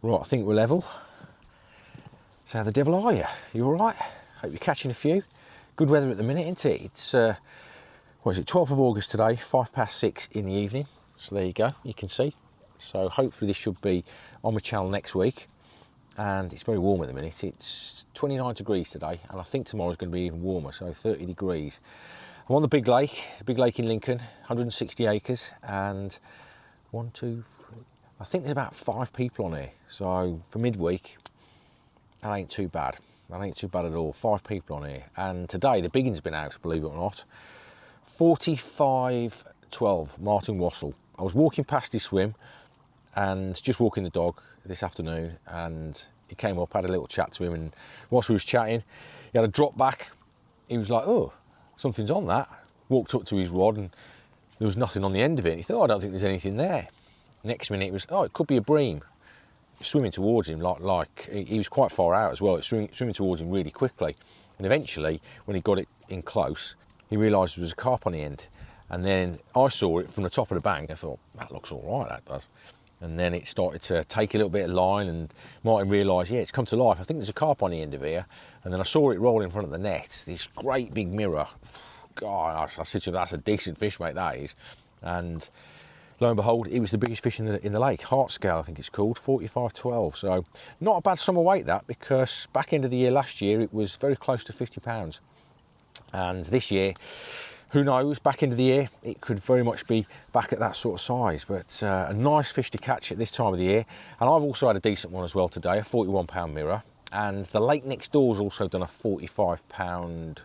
Right, I think we're level. So how the devil are you? You all right? Hope you're catching a few. Good weather at the minute, isn't it? It's, what is it, 12th of August today, 6:05 in the evening. So there you go, you can see. So hopefully this should be on my channel next week. And it's very warm at the minute. It's 29 degrees today, and I think tomorrow's going to be even warmer, so 30 degrees. I'm on the big lake in Lincoln, 160 acres, and I think there's about 5 people on here. So for midweek, that ain't too bad. That ain't too bad at all. 5 people on here. And today the big one's been out, believe it or not. 45-12 Martin Wassell. I was walking past his swim and just walking the dog this afternoon, and he came up, had a little chat to him, and whilst we was chatting, he had a drop back. He was like, oh, something's on that. Walked up to his rod and there was nothing on the end of it. And he thought, oh, I don't think there's anything there. Next minute it was, oh, it could be a bream. Swimming towards him like he was quite far out as well. It was swimming towards him really quickly. And eventually, when he got it in close, he realised there was a carp on the end. And then I saw it from the top of the bank. I thought, that looks all right, that does. And then it started to take a little bit of line, and Martin realised, yeah, it's come to life. I think there's a carp on the end of here. And then I saw it roll in front of the net, this great big mirror. God, I said to him, that's a decent fish, mate, that is. And lo and behold, it was the biggest fish in the lake. Heart scale, I think it's called, 45-12. So not a bad summer weight, that, because back end of the year last year, it was very close to 50 pounds. And this year, who knows, back into the year, it could very much be back at that sort of size. But a nice fish to catch at this time of the year. And I've also had a decent one as well today, a 41-pound mirror. And the lake next door's also done a 45-pound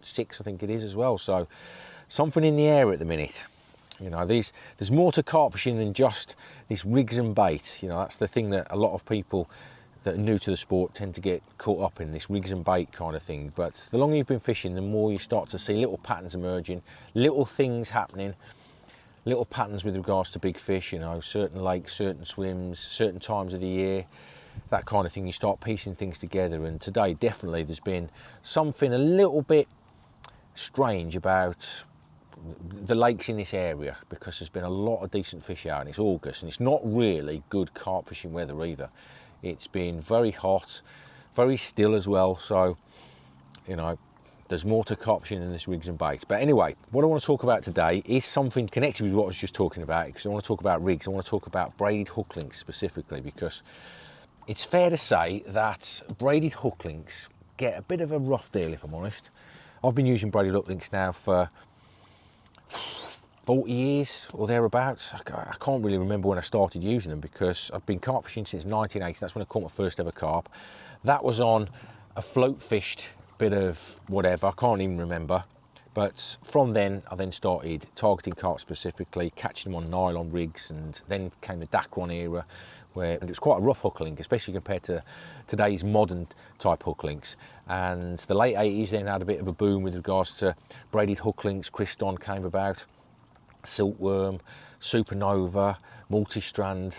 6, I think it is as well. So something in the air at the minute. You know, there's more to carp fishing than just this rigs and bait. You know, that's the thing that a lot of people that are new to the sport tend to get caught up in, this rigs and bait kind of thing. But the longer you've been fishing, the more you start to see little patterns emerging, little things happening, little patterns with regards to big fish, you know, certain lakes, certain swims, certain times of the year, that kind of thing. You start piecing things together. And today, definitely, there's been something a little bit strange about the lakes in this area, because there's been a lot of decent fish out, and it's August, and it's not really good carp fishing weather either. It's been very hot, very still as well, so, you know, there's more to carp fishing than this rigs and baits. But anyway, what I want to talk about today is something connected with what I was just talking about, because I want to talk about rigs. I want to talk about braided hook links specifically, because it's fair to say that braided hook links get a bit of a rough deal, if I'm honest. I've been using braided hook links now for 40 years or thereabouts. I can't really remember when I started using them, because I've been carp fishing since 1980. That's when I caught my first ever carp. That was on a float fished bit of whatever, I can't even remember. But from then, I then started targeting carp specifically, catching them on nylon rigs, and then came the Dacron era, where it was quite a rough hook link, especially compared to today's modern type hook links. And the late 80s then had a bit of a boom with regards to braided hook links. Kriston came about, silkworm, supernova, multi-strand,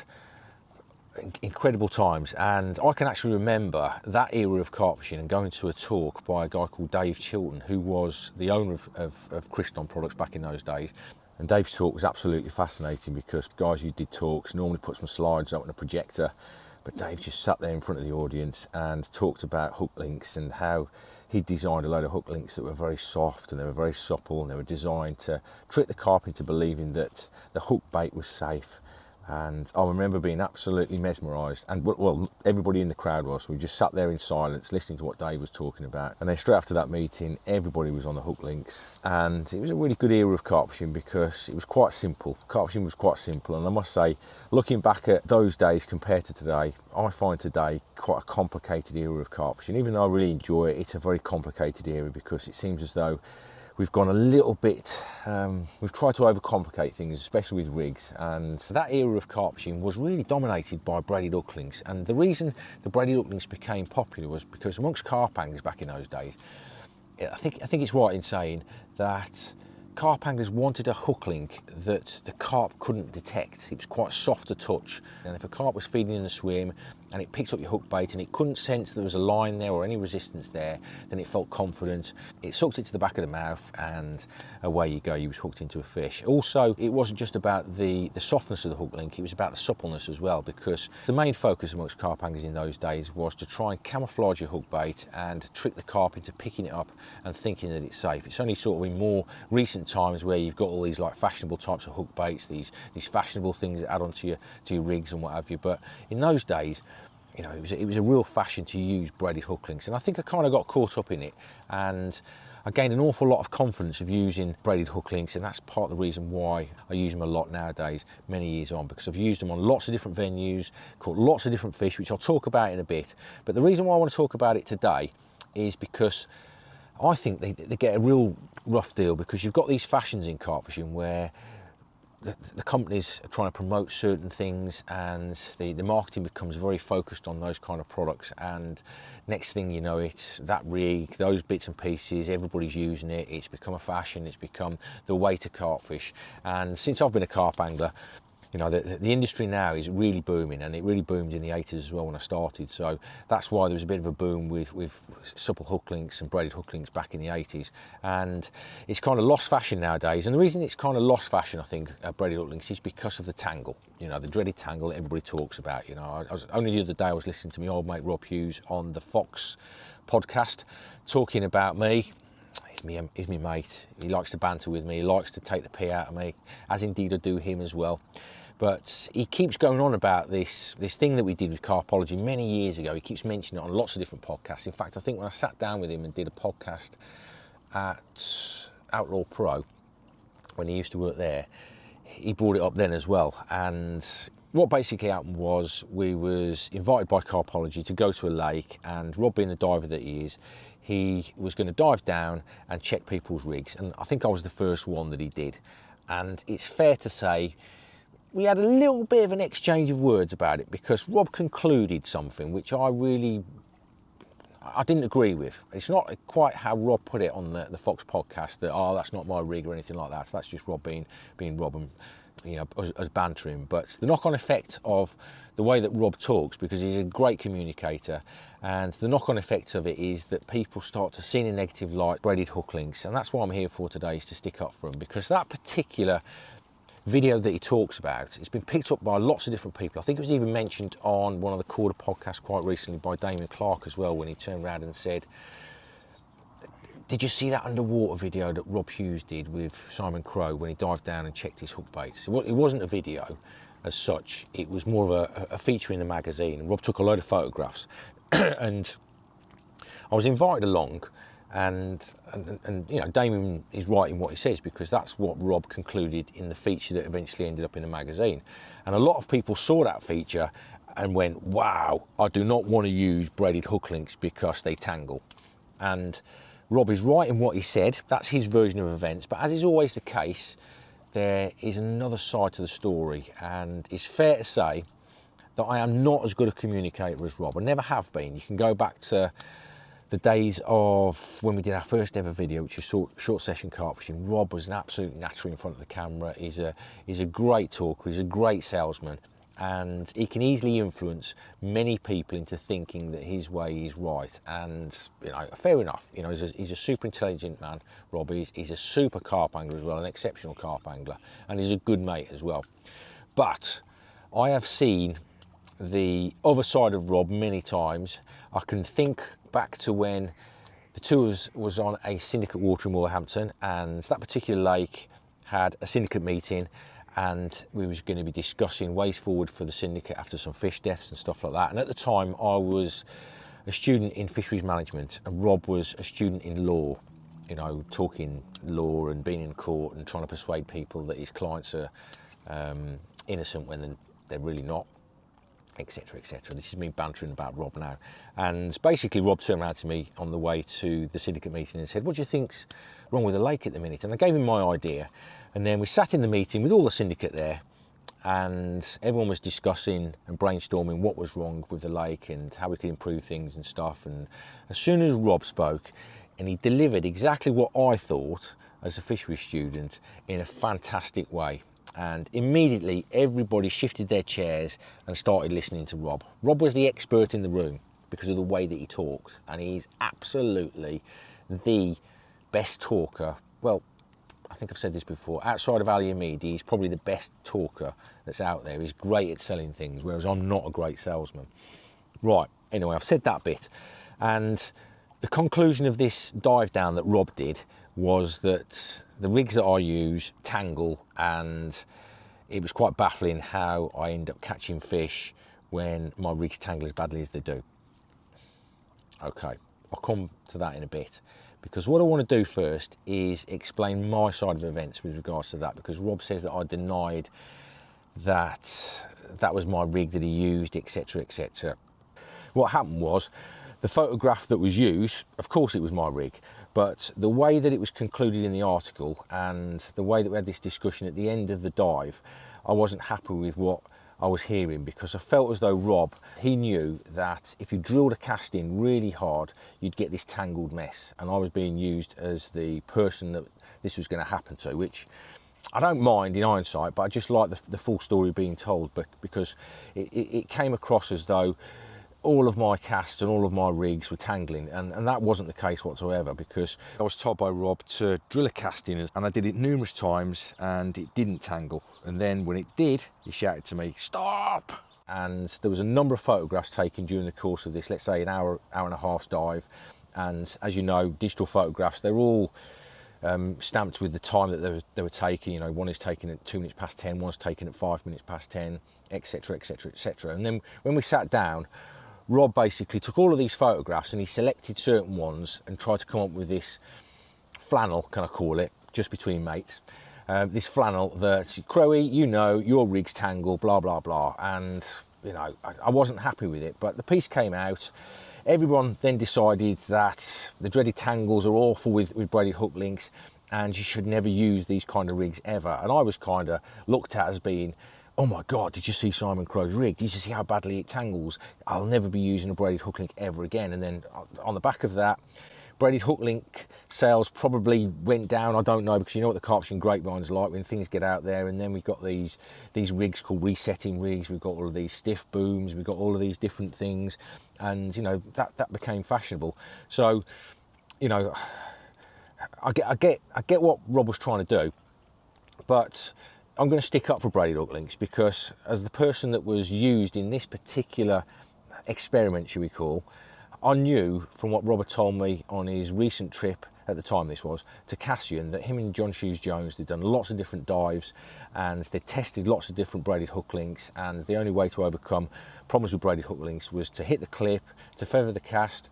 incredible times. And I can actually remember that era of carp fishing and going to a talk by a guy called Dave Chilton, who was the owner of Kriston products back in those days. And Dave's talk was absolutely fascinating, because guys who did talks normally put some slides up on a projector, but Dave just sat there in front of the audience and talked about hook links and how he designed a load of hook links that were very soft and they were very supple, and they were designed to trick the carp into believing that the hook bait was safe. And I remember being absolutely mesmerised, and well, everybody in the crowd was. We just sat there in silence listening to what Dave was talking about. And then straight after that meeting, everybody was on the hook links, and it was a really good era of carp fishing, because it was quite simple. Carp fishing was quite simple, and I must say, looking back at those days compared to today, I find today quite a complicated era of carp fishing. Even though I really enjoy it, it's a very complicated era, because it seems as though we've gone a little bit, we've tried to overcomplicate things, especially with rigs. And that era of carp fishing was really dominated by braided hook links. And the reason the braided hook links became popular was because amongst carp anglers back in those days, I think it's right in saying that carp anglers wanted a hook link that the carp couldn't detect. It was quite soft to touch. And if a carp was feeding in the swim, and it picked up your hook bait and it couldn't sense there was a line there or any resistance there, then it felt confident. It sucked it to the back of the mouth and away you go, you was hooked into a fish. Also, it wasn't just about the softness of the hook link, it was about the suppleness as well, because the main focus amongst carp anglers in those days was to try and camouflage your hook bait and trick the carp into picking it up and thinking that it's safe. It's only sort of in more recent times where you've got all these like fashionable types of hook baits, these fashionable things that add onto your rigs and what have you. But in those days, you know, it was a real fashion to use braided hook links, and I think I kind of got caught up in it, and I gained an awful lot of confidence of using braided hook links, and that's part of the reason why I use them a lot nowadays, many years on, because I've used them on lots of different venues, caught lots of different fish, which I'll talk about in a bit. But the reason why I want to talk about it today is because I think they get a real rough deal, because you've got these fashions in carp fishing where the companies are trying to promote certain things, and the marketing becomes very focused on those kind of products, and next thing you know it, that rig, those bits and pieces, everybody's using it, it's become a fashion, it's become the way to carp fish. And since I've been a carp angler, you know, the industry now is really booming, and it really boomed in the 80s as well when I started. So that's why there was a bit of a boom with supple hook links and braided hook links back in the 80s. And it's kind of lost fashion nowadays. And the reason it's kind of lost fashion, I think, braided hook links, is because of the tangle. You know, the dreaded tangle that everybody talks about. You know, only the other day I was listening to my old mate Rob Hughes on the Fox podcast talking about me. He's my mate. He likes to banter with me. He likes to take the pee out of me, as indeed I do him as well. But he keeps going on about this thing that we did with Carpology many years ago. He keeps mentioning it on lots of different podcasts. In fact, I think when I sat down with him and did a podcast at Outlaw Pro, when he used to work there, he brought it up then as well. And what basically happened was we was invited by Carpology to go to a lake, and Rob, being the diver that he is, he was going to dive down and check people's rigs. And I think I was the first one that he did. And it's fair to say we had a little bit of an exchange of words about it, because Rob concluded something which I didn't agree with. It's not quite how Rob put it on the Fox podcast, that, oh, that's not my rig or anything like that. That's just Rob being Rob, and, you know, as bantering. But the knock-on effect of the way that Rob talks, because he's a great communicator, and the knock-on effect of it is that people start to see in a negative light braided hook links. And that's what I'm here for today, is to stick up for them, because that particular video that he talks about, it's been picked up by lots of different people. I think it was even mentioned on one of the Korda podcasts quite recently by Damian Clarke as well, when he turned around and said, did you see that underwater video that Rob Hughes did with Simon Crowe when he dived down and checked his hook baits? It wasn't a video as such, it was more of a feature in the magazine. Rob took a load of photographs and I was invited along. And you know, Damien is right in what he says, because that's what Rob concluded in the feature that eventually ended up in the magazine. And a lot of people saw that feature and went, wow, I do not want to use braided hook links because they tangle. And Rob is right in what he said. That's his version of events. But as is always the case, there is another side to the story, and it's fair to say that I am not as good a communicator as Rob. I never have been. You can go back to the days of when we did our first ever video, which is short session carp fishing. Rob was an absolute natter in front of the camera. He's a great talker, he's a great salesman, and he can easily influence many people into thinking that his way is right. And, you know, fair enough. You know, he's a super intelligent man, Rob. He's a super carp angler as well, an exceptional carp angler, and he's a good mate as well. But I have seen the other side of Rob many times. I can think back to when the two of us was on a syndicate water in Wolverhampton, and that particular lake had a syndicate meeting, and we was going to be discussing ways forward for the syndicate after some fish deaths and stuff like that. And at the time I was a student in fisheries management, and Rob was a student in law, you know, talking law and being in court and trying to persuade people that his clients are innocent when they're really not, etc, etc. This is me bantering about Rob now. And basically Rob turned around to me on the way to the syndicate meeting and said, what do you think's wrong with the lake at the minute? And I gave him my idea, and then we sat in the meeting with all the syndicate there, and everyone was discussing and brainstorming what was wrong with the lake and how we could improve things and stuff. And as soon as Rob spoke, and he delivered exactly what I thought as a fisheries student in a fantastic way. And immediately everybody shifted their chairs and started listening to Rob. Rob was the expert in the room because of the way that he talked, and he's absolutely the best talker. Well, I think I've said this before, outside of Ali Amidi, he's probably the best talker that's out there. He's great at selling things, whereas I'm not a great salesman. Right, anyway, I've said that bit. And the conclusion of this dive down that Rob did was that the rigs that I use tangle, and it was quite baffling how I end up catching fish when my rigs tangle as badly as they do. Okay, I'll come to that in a bit, because what I want to do first is explain my side of events with regards to that, because Rob says that I denied that that was my rig that he used, etc, etc. What happened was, the photograph that was used, of course it was my rig, but the way that it was concluded in the article and the way that we had this discussion at the end of the dive, I wasn't happy with what I was hearing, because I felt as though Rob, he knew that if you drilled a cast in really hard, you'd get this tangled mess, and I was being used as the person that this was going to happen to, which I don't mind in hindsight, but I just like the full story being told, but because it came across as though all of my casts and all of my rigs were tangling, and that wasn't the case whatsoever, because I was told by Rob to drill a cast in, and I did it numerous times and it didn't tangle, and then when it did, he shouted to me, "Stop!" And there was a number of photographs taken during the course of this, let's say an hour and a half's dive, and as you know, digital photographs, they're all stamped with the time that they were taken. You know, one is taken at 2 minutes past 10, one's taken at 5 minutes past 10, etc, etc, etc. And then when we sat down, Rob basically took all of these photographs and he selected certain ones and tried to come up with this flannel, can I call it, just between mates. This flannel that, Crowy, you know, your rigs tangle, blah, blah, blah. And, you know, I wasn't happy with it, but the piece came out. Everyone then decided that the dreaded tangles are awful with braided hook links, and you should never use these kind of rigs ever. And I was kind of looked at as being, oh my God, did you see Simon Crow's rig? Did you see how badly it tangles? I'll never be using a braided hook link ever again. And then on the back of that, braided hook link sales probably went down. I don't know, because you know what the carp fishing grapevines are like when things get out there. And then we've got these rigs called resetting rigs. We've got all of these stiff booms. We've got all of these different things. And, you know, that became fashionable. So, you know, I get what Rob was trying to do, but I'm going to stick up for braided hook links, because as the person that was used in this particular experiment, should we call, I knew from what Robert told me on his recent trip, at the time this was, to Cassian, that him and John Shoes Jones, they'd done lots of different dives and they tested lots of different braided hook links, and the only way to overcome problems with braided hook links was to hit the clip, to feather the cast,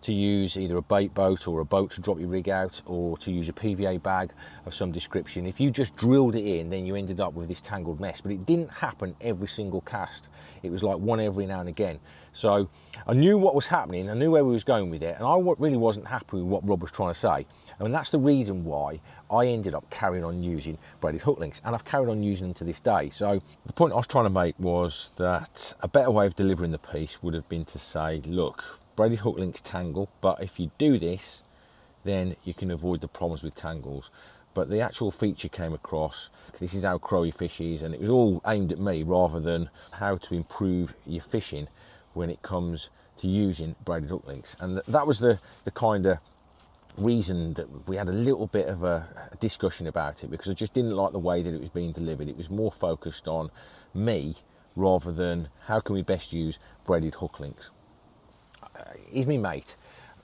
to use either a bait boat or a boat to drop your rig out, or to use a PVA bag of some description. If you just drilled it in, then you ended up with this tangled mess. But it didn't happen every single cast. It was like one every now and again. So I knew what was happening, I knew where we was going with it, and I really wasn't happy with what Rob was trying to say. And that's the reason why I ended up carrying on using braided hook links, and I've carried on using them to this day. So the point I was trying to make was that a better way of delivering the piece would have been to say, look, braided hook links tangle, but if you do this, then you can avoid the problems with tangles. But the actual feature came across, this is how Crowy fishes, and it was all aimed at me rather than how to improve your fishing when it comes to using braided hook links. And that was the kind of reason that we had a little bit of a discussion about it, because I just didn't like the way that it was being delivered. It was more focused on me rather than how can we best use braided hook links. He's my mate.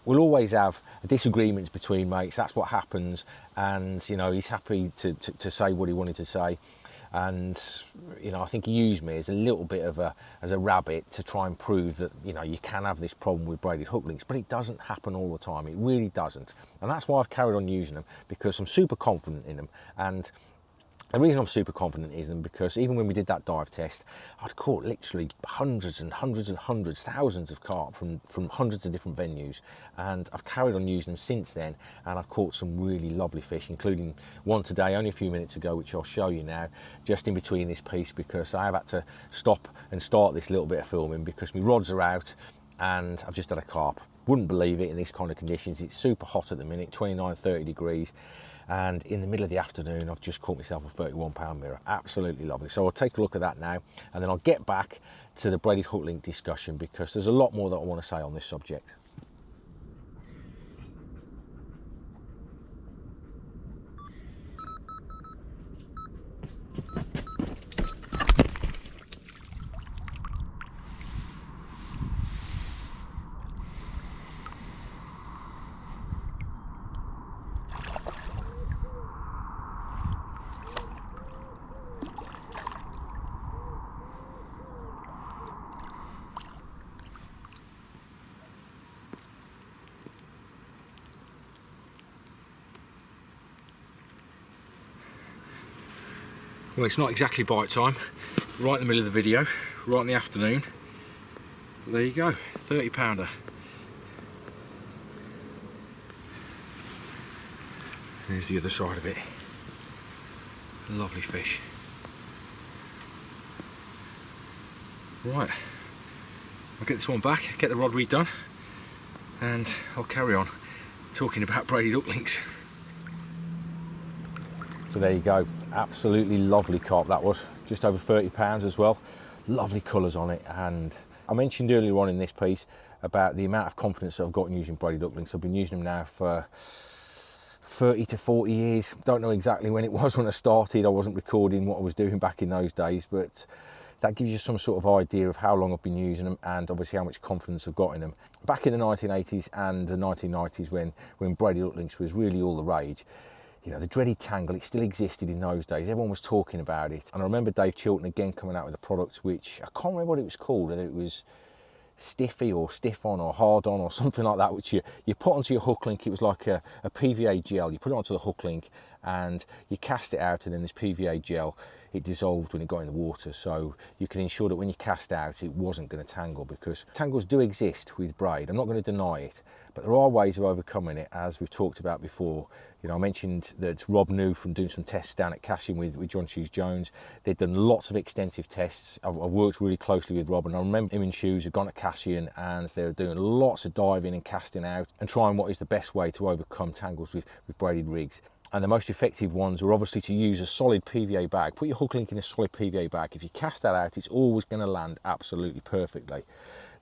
We'll always have disagreements between mates. That's what happens. And, you know, he's happy to say what he wanted to say. And, you know, I think he used me as a little bit of as a rabbit to try and prove that, you know, you can have this problem with braided hook links, but it doesn't happen all the time. It really doesn't. And that's why I've carried on using them, because I'm super confident in them. And the reason I'm super confident is because even when we did that dive test, I'd caught literally hundreds and hundreds and hundreds, thousands of carp from hundreds of different venues, and I've carried on using them since then, and I've caught some really lovely fish, including one today, only a few minutes ago, which I'll show you now, just in between this piece, because I have had to stop and start this little bit of filming because my rods are out and I've just had a carp. Wouldn't believe it in these kind of conditions. It's super hot at the minute, 29, 30 degrees. and in the middle of the afternoon I've just caught myself a 31-pound mirror. Absolutely lovely. So I'll take a look at that now, and then I'll get back to the braided hook link discussion, because there's a lot more that I want to say on this subject. Well, it's not exactly bite time, right in the middle of the video, right in the afternoon. But there you go, 30-pounder. Here's the other side of it. Lovely fish. Right, I'll get this one back, get the rod redone, and I'll carry on talking about braided hook links. So there you go, absolutely lovely carp that was, just over 30 pounds as well. Lovely colours on it, and I mentioned earlier on in this piece about the amount of confidence that I've got in using braided hook links. I've been using them now for 30 to 40 years. Don't know exactly when it was when I started. I wasn't recording what I was doing back in those days, but that gives you some sort of idea of how long I've been using them, and obviously how much confidence I've got in them. Back in the 1980s and the 1990s, when braided hook links was really all the rage, you know, the dreaded tangle, it still existed in those days. Everyone was talking about it. And I remember Dave Chilton again coming out with a product which, I can't remember what it was called, whether it was stiffy or stiff on or hard on or something like that, which you put onto your hook link. It was like a PVA gel. You put it onto the hook link and you cast it out, and then this PVA gel, it dissolved when it got in the water, so you can ensure that when you cast out it wasn't going to tangle, because tangles do exist with braid. I'm not going to deny it, but there are ways of overcoming it, as we've talked about before. You know, I mentioned that Rob knew from doing some tests down at Cashing with John Shoes Jones. They'd done lots of extensive tests. I've worked really closely with Rob, and I remember him and Shoes had gone to Cashing and they were doing lots of diving and casting out and trying what is the best way to overcome tangles with braided rigs. And the most effective ones were obviously to use a solid PVA bag. Put your hook link in a solid PVA bag. If you cast that out, it's always going to land absolutely perfectly.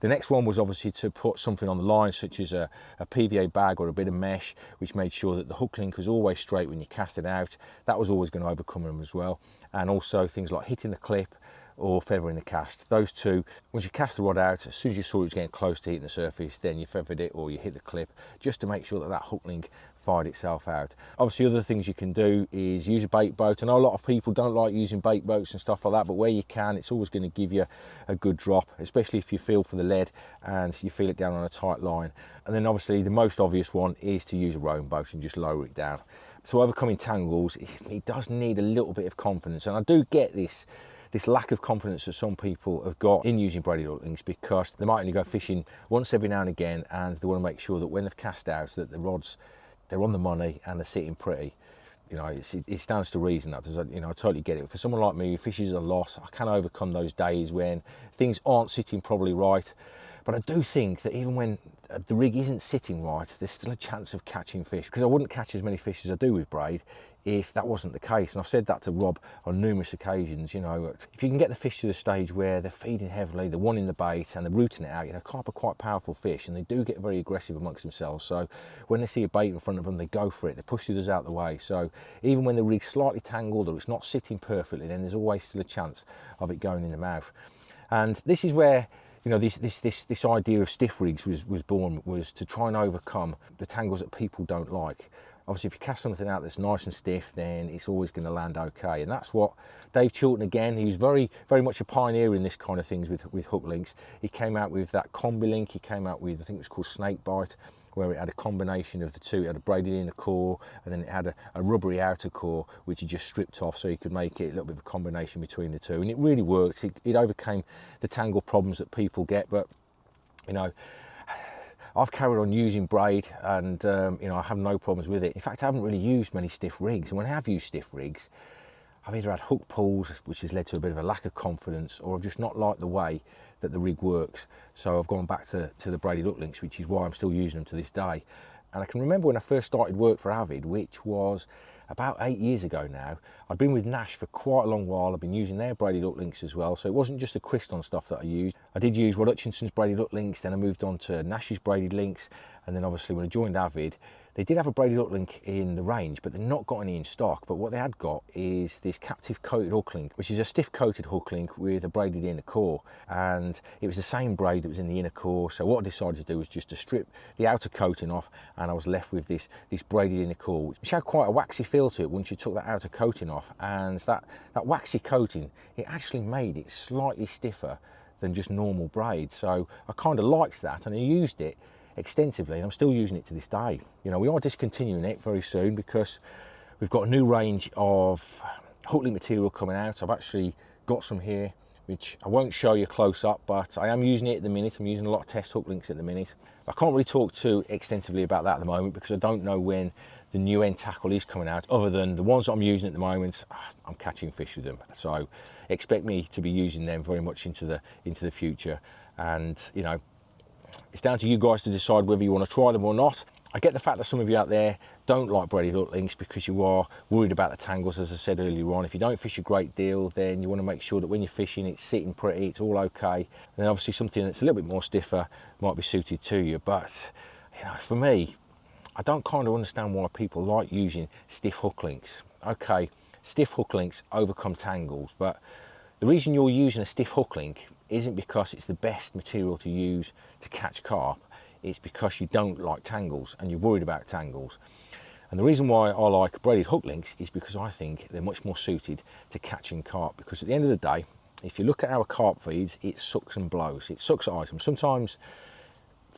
The next one was obviously to put something on the line, such as a PVA bag or a bit of mesh, which made sure that the hook link was always straight when you cast it out. That was always going to overcome them as well. And also things like hitting the clip or feathering the cast. Those two, once you cast the rod out, as soon as you saw it was getting close to hitting the surface, then you feathered it or you hit the clip, just to make sure that that hook link fired itself out. Obviously, other things you can do is use a bait boat. I know a lot of people don't like using bait boats and stuff like that, but where you can, it's always going to give you a good drop, especially if you feel for the lead and you feel it down on a tight line. And then obviously the most obvious one is to use a rowing boat and just lower it down. So overcoming tangles, it does need a little bit of confidence, and I do get this lack of confidence that some people have got in using braided hook links, because they might only go fishing once every now and again, and they want to make sure that when they've cast out that the rods, they're on the money and they're sitting pretty. You know, it stands to reason that, you know, I totally get it. For someone like me who fishes a lot, I can overcome those days when things aren't sitting probably right. But I do think that even when the rig isn't sitting right, there's still a chance of catching fish, because I wouldn't catch as many fish as I do with braid if that wasn't the case. And I've said that to Rob on numerous occasions. You know, if you can get the fish to the stage where they're feeding heavily, they're wanting the bait and they're rooting it out, you know, carp are quite powerful fish and they do get very aggressive amongst themselves. So when they see a bait in front of them, they go for it, they push the others out the way. So even when the rig's slightly tangled or it's not sitting perfectly, then there's always still a chance of it going in the mouth. And this is where, you know, this idea of stiff rigs was born, was to try and overcome the tangles that people don't like. Obviously, if you cast something out that's nice and stiff, then it's always going to land okay. And that's what Dave Chilton, again, he was very much a pioneer in this kind of things with hook links. He came out with that combi link. He came out with, I think it was called Snake Bite, where it had a combination of the two. It had a braided inner core, and then it had a rubbery outer core, which he just stripped off so you could make it a little bit of a combination between the two. And it really worked. It overcame the tangle problems that people get. But, you know, I've carried on using braid, and you know, I have no problems with it. In fact, I haven't really used many stiff rigs, and when I have used stiff rigs, I've either had hook pulls, which has led to a bit of a lack of confidence, or I've just not liked the way that the rig works. So I've gone back to the braided hook links, which is why I'm still using them to this day. And I can remember when I first started work for Avid, which was about 8 years ago now. I'd been with Nash for quite a long while. I've been using their braided hook links as well, so it wasn't just the Kriston stuff that I used. I did use Rod Hutchinson's braided hook links, then I moved on to Nash's braided links, and then obviously when I joined Avid, they did have a braided hook link in the range, but they've not got any in stock. But what they had got is this captive coated hook link, which is a stiff coated hook link with a braided inner core. And it was the same braid that was in the inner core. So what I decided to do was just to strip the outer coating off, and I was left with this braided inner core, which had quite a waxy feel to it once you took that outer coating off. And that waxy coating, it actually made it slightly stiffer than just normal braid. So I kind of liked that, and I used it extensively, and I'm still using it to this day. You know, we are discontinuing it very soon because we've got a new range of hook link material coming out. I've actually got some here which I won't show you close up, but I am using it at the minute. I'm using a lot of test hook links at the minute. I can't really talk too extensively about that at the moment because I don't know when the new end tackle is coming out, other than the ones that I'm using at the moment. I'm catching fish with them, so expect me to be using them very much into the future. And you know, it's down to you guys to decide whether you want to try them or not. I get the fact that some of you out there don't like braided hook links because you are worried about the tangles, as I said earlier on. If you don't fish a great deal, then you want to make sure that when you're fishing, it's sitting pretty, it's all okay. And then obviously something that's a little bit more stiffer might be suited to you. But you know, for me, I don't kind of understand why people like using stiff hook links. Okay, stiff hook links overcome tangles, but the reason you're using a stiff hook link isn't because it's the best material to use to catch carp. It's because you don't like tangles and you're worried about tangles. And the reason why I like braided hook links is because I think they're much more suited to catching carp. Because at the end of the day, if you look at our carp feeds, it sucks and blows. It sucks at items. Sometimes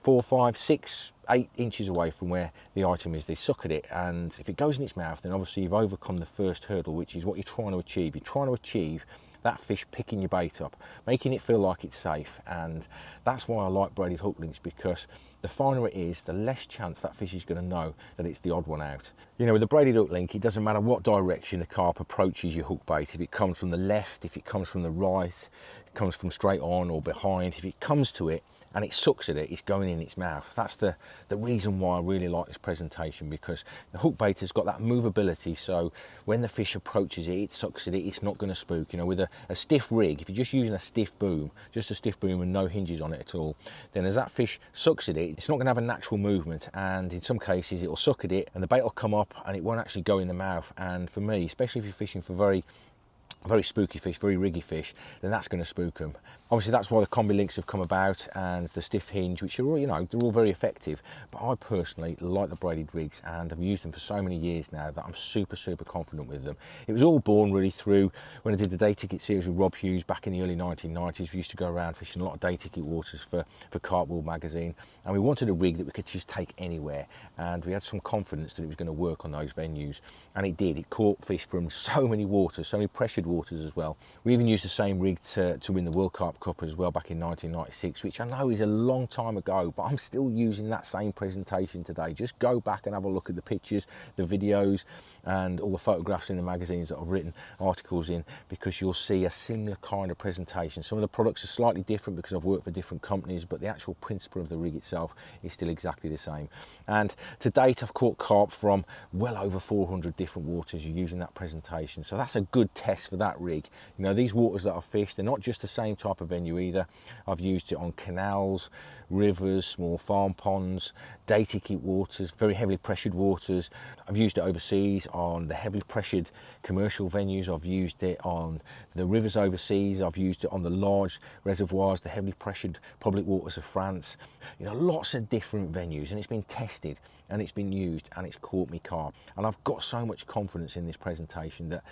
4, 5, 6, 8 inches away from where the item is, they suck at it, and if it goes in its mouth, then obviously you've overcome the first hurdle, which is what you're trying to achieve. You're trying to achieve that fish picking your bait up, making it feel like it's safe. And that's why I like braided hook links, because the finer it is, the less chance that fish is going to know that it's the odd one out. You know, with the braided hook link, it doesn't matter what direction the carp approaches your hook bait. If it comes from the left, if it comes from the right, if it comes from straight on or behind, if it comes to it and it sucks at it, it's going in its mouth. That's the reason why I really like this presentation, because the hook bait has got that movability, so when the fish approaches it, it sucks at it, it's not going to spook. You know, with a stiff rig, if you're just using a stiff boom, just a stiff boom and no hinges on it at all, then as that fish sucks at it, it's not going to have a natural movement, and in some cases it'll suck at it and the bait will come up and it won't actually go in the mouth. And for me, especially if you're fishing for very spooky fish, very riggy fish, then that's going to spook them. Obviously that's why the combi links have come about, and the stiff hinge, which are all, you know, they're all very effective. But I personally like the braided rigs, and I've used them for so many years now that I'm super confident with them. It was all born really through when I did the day ticket series with Rob Hughes back in the early 1990s. We used to go around fishing a lot of day ticket waters for Carp magazine, and we wanted a rig that we could just take anywhere, and we had some confidence that it was going to work on those venues, and it did. It caught fish from so many waters, so many pressured waters as well. We even used the same rig to win the World Carp Cup as well back in 1996, which I know is a long time ago, but I'm still using that same presentation today. Just go back and have a look at the pictures, the videos, and all the photographs in the magazines that I've written articles in, because you'll see a similar kind of presentation. Some of the products are slightly different because I've worked for different companies, but the actual principle of the rig itself is still exactly the same. And to date, I've caught carp from well over 400 different waters using that presentation, so that's a good test for that rig. You know, these waters that I've fished, they're not just the same type of venue either. I've used it on canals, rivers, small farm ponds, day ticket waters, very heavily pressured waters. I've used it overseas on the heavily pressured commercial venues. I've used it on the rivers overseas. I've used it on the large reservoirs, the heavily pressured public waters of France. You know, lots of different venues, and it's been tested and it's been used and it's caught me carp. And I've got so much confidence in this presentation that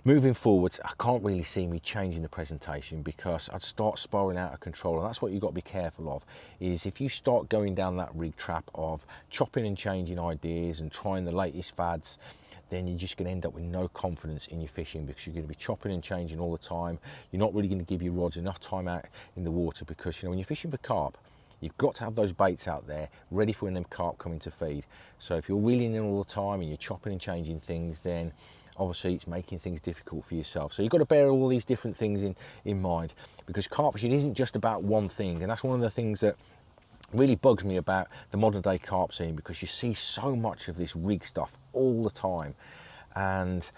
moving forwards, I can't really see me changing the presentation, because I'd start spiraling out of control. And that's what you've got to be careful of, is if you start going down that rig trap of chopping and changing ideas and trying the latest fads, then you're just going to end up with no confidence in your fishing, because you're going to be chopping and changing all the time. You're not really going to give your rods enough time out in the water, because, you know, when you're fishing for carp, you've got to have those baits out there ready for when them carp come in to feed. So if you're reeling in all the time and you're chopping and changing things, then obviously it's making things difficult for yourself. So you've got to bear all these different things in mind, because carp fishing isn't just about one thing. And that's one of the things that really bugs me about the modern day carp scene, because you see so much of this rig stuff all the time. And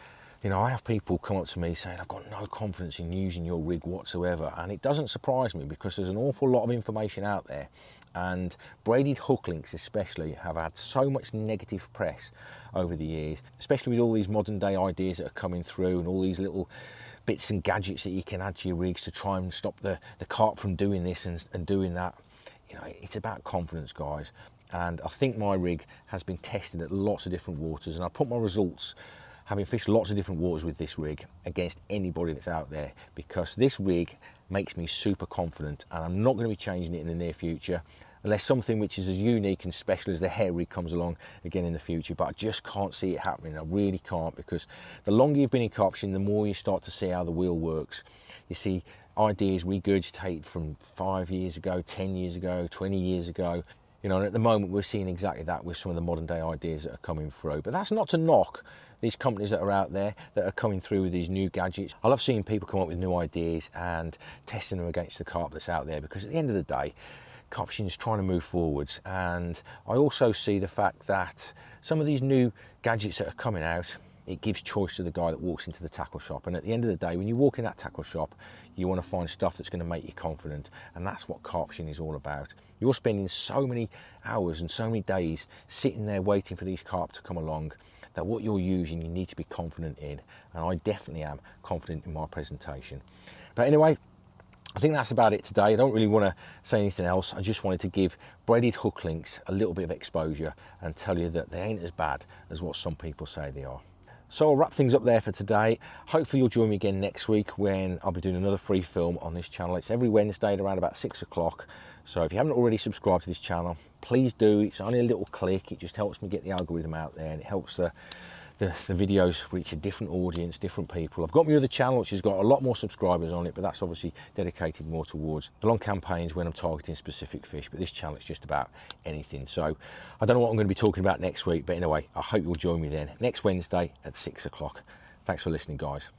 you know, I have people come up to me saying, I've got no confidence in using your rig whatsoever. And it doesn't surprise me, because there's an awful lot of information out there. And braided hook links especially have had so much negative press over the years, especially with all these modern day ideas that are coming through and all these little bits and gadgets that you can add to your rigs to try and stop the carp from doing this and doing that. You know, it's about confidence, guys. And I think my rig has been tested at lots of different waters, and I put my results, having fished lots of different waters with this rig, against anybody that's out there, because this rig makes me super confident, and I'm not going to be changing it in the near future unless something which is as unique and special as the hair rig comes along again in the future. But I just can't see it happening. I really can't, because the longer you've been in carp fishing, the more you start to see how the wheel works. You see ideas regurgitated from 5 years ago, 10 years ago, 20 years ago. You know, and at the moment we're seeing exactly that with some of the modern day ideas that are coming through. But that's not to knock these companies that are out there that are coming through with these new gadgets. I love seeing people come up with new ideas and testing them against the carp that's out there, because at the end of the day, carp fishing is trying to move forwards. And I also see the fact that some of these new gadgets that are coming out, it gives choice to the guy that walks into the tackle shop. And at the end of the day, when you walk in that tackle shop, you want to find stuff that's going to make you confident. And that's what carp fishing is all about. You're spending so many hours and so many days sitting there waiting for these carp to come along, that what you're using, you need to be confident in. And I definitely am confident in my presentation. But anyway, I think that's about it today. I don't really want to say anything else. I just wanted to give braided hook links a little bit of exposure and tell you that they ain't as bad as what some people say they are. So I'll wrap things up there for today. Hopefully you'll join me again next week, when I'll be doing another free film on this channel. It's every Wednesday at around about 6 o'clock. So if you haven't already subscribed to this channel, please do. It's only a little click. It just helps me get the algorithm out there, and it helps the videos reach a different audience, different people. I've got my other channel which has got a lot more subscribers on it, but that's obviously dedicated more towards the long campaigns when I'm targeting specific fish. But this channel is just about anything. So I don't know what I'm going to be talking about next week, but anyway, I hope you'll join me then next Wednesday at 6 o'clock. Thanks for listening, guys.